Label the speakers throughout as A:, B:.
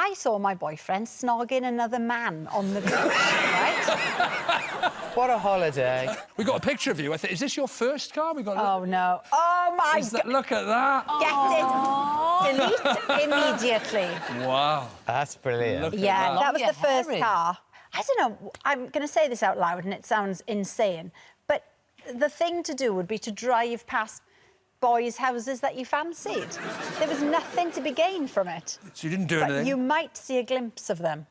A: I saw my boyfriend snogging another man on the beach, right?
B: What a holiday.
C: We got a picture of you. Is this your first car? We got.
A: Oh, no. Oh, my God.
C: Look at that.
A: Get it. Delete immediately.
C: Wow.
B: That's brilliant.
A: Yeah, that was the first
D: Harry.
A: car. I don't know, I'm going to say this out loud and it sounds insane, but the thing to do would be to drive past boys' houses that you fancied. There was nothing to be gained from it.
C: So you didn't do
A: But
C: anything?
A: you might see a glimpse of them.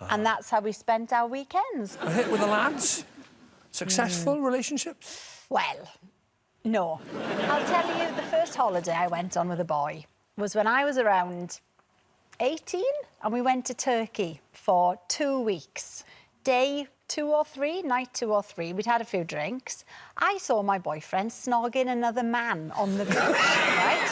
A: And that's how we spent our weekends.
C: A hit with the lads? Successful relationships?
A: Well, no. I'll tell you, the first holiday I went on with a boy was when I was around 18, and we went to Turkey for 2 weeks. Day 2 or 3, night 2 or 3, we'd had a few drinks. I saw my boyfriend snogging another man on the beach, right?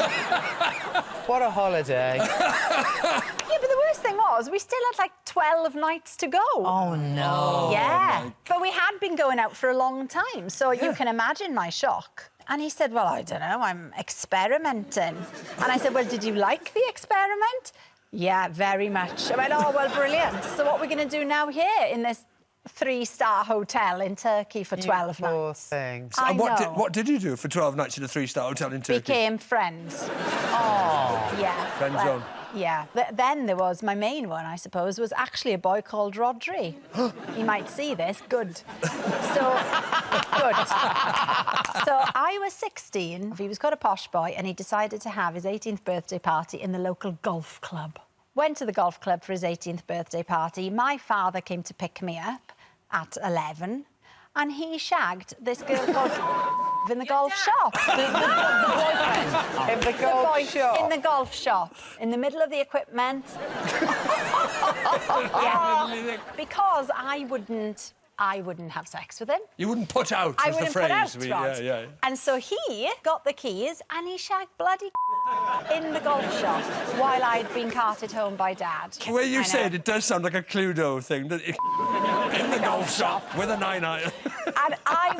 B: What a holiday.
A: Yeah, but the worst thing was, we still had, like, 12 nights to go.
D: Oh, no.
A: Yeah, but we had been going out for a long time, so you can imagine my shock. And he said, well, I don't know, I'm experimenting. And I said, well, did you like the experiment? Yeah, very much. I went, oh, well, brilliant. So what we're going to do now here in this 3-star hotel in Turkey for 12
B: Poor
A: nights?
B: thing.
A: I
C: And
A: know.
C: what did you do for 12 nights in a 3-star hotel in Turkey?
A: Became friends. Oh. Yeah.
C: Friend zone.
A: Yeah. Then there was my main one, I suppose, was actually a boy called Rodri. He might see this. Good. So, good. So I was 16. He was quite a posh boy, and he decided to have his 18th birthday party in the local golf club. Went to the golf club for his 18th birthday party. My father came to pick me up at 11, and he shagged this girl called in the golf shop.
B: In the golf shop.
A: In the golf shop, in the middle of the equipment. Yeah. Because I wouldn't have sex with him.
C: You wouldn't put out,
A: I
C: was the
A: wouldn't
C: phrase.
A: put out, Rhod.
C: Yeah.
A: And so he got the keys and he shagged bloody in the golf shop while I'd been carted home by Dad.
C: The way you
A: I
C: say
A: know.
C: it does sound like a Cluedo thing. In the golf shop with a 9-iron.
A: And I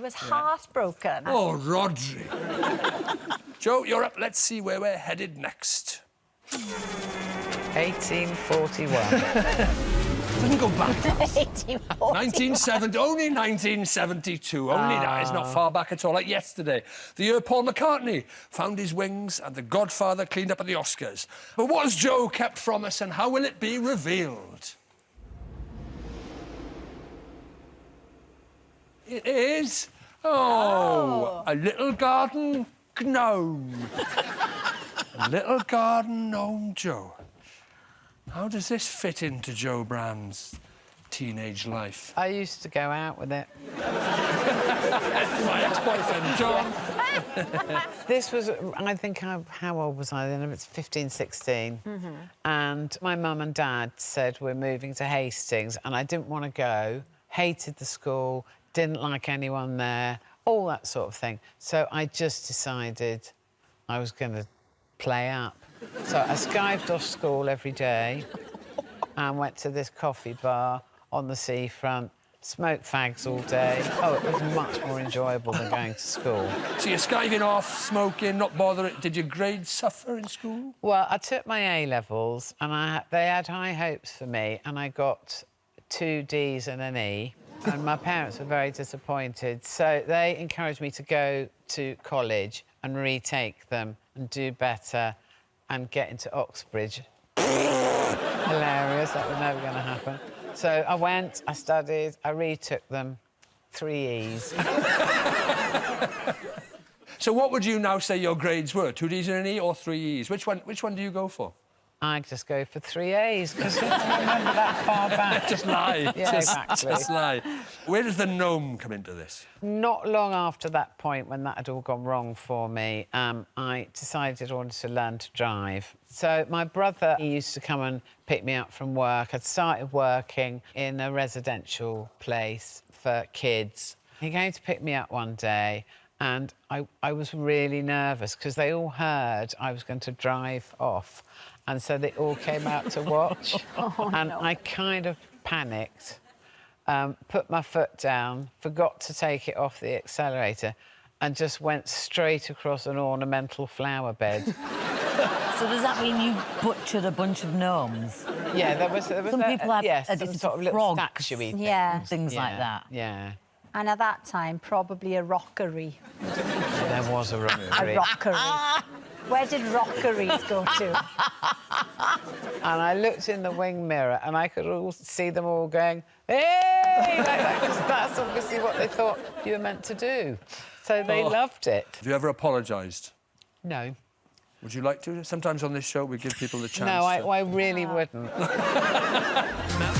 A: was heartbroken.
C: Oh, Rodri. Joe, you're up. Let's see where we're headed next.
B: 1841.
C: Doesn't go back.
A: 1840.
C: 1970, only 1972. Only that. It's not far back at all, like yesterday. The year Paul McCartney found his wings and The Godfather cleaned up at the Oscars. But what has Joe kept from us and how will it be revealed? It is... Oh, a little garden gnome. A little garden gnome Joe. How does this fit into Joe Brand's teenage life?
B: I used to go out with it.
C: My ex-boyfriend, John.
B: This was, I think, how old was I then? It's 15, 16. And my mum and dad said we're moving to Hastings, and I didn't want to go, hated the school, didn't like anyone there, all that sort of thing. So I just decided I was going to play up. So I skived off school every day and went to this coffee bar on the seafront, smoked fags all day. Oh, it was much more enjoyable than going to school.
C: So you're skiving off, smoking, not bothering. Did your grades suffer in school?
B: Well, I took my A-levels and they had high hopes for me, and I got 2 Ds and an E, and my parents were very disappointed. So they encouraged me to go to college and retake them and do better and get into Oxbridge. Hilarious, that was never going to happen. So I went, I studied, I retook them, 3 E's.
C: So what would you now say your grades were? 2 Ds and an E or 3 E's? Which one do you go for?
B: I just go for 3 A's, because I don't remember that far back.
C: Just lie.
B: Yeah, exactly.
C: Just lie. Where does the gnome come into this?
B: Not long after that point, when that had all gone wrong for me, I decided I wanted to learn to drive. So my brother, he used to come and pick me up from work. I'd started working in a residential place for kids. He came to pick me up one day, and I was really nervous because they all heard I was going to drive off. And so they all came out to watch. And no. I kind of panicked, put my foot down, forgot to take it off the accelerator, and just went straight across an ornamental flower bed.
D: So does that mean you butchered a bunch of gnomes?
B: Yeah, there was
D: Some people have
B: some sort of little statue-y thing.
A: Yeah.
D: Things like that.
B: Yeah.
A: And at that time, probably a rockery.
B: There was a rockery.
A: A rockery. Where did rockeries go to?
B: And I looked in the wing mirror and I could all see them all going, hey! Like that, 'cause that's obviously what they thought you were meant to do. So they loved it.
C: Have you ever apologised?
B: No.
C: Would you like to? Sometimes on this show we give people the chance
B: No,
C: to...
B: I really wouldn't. No.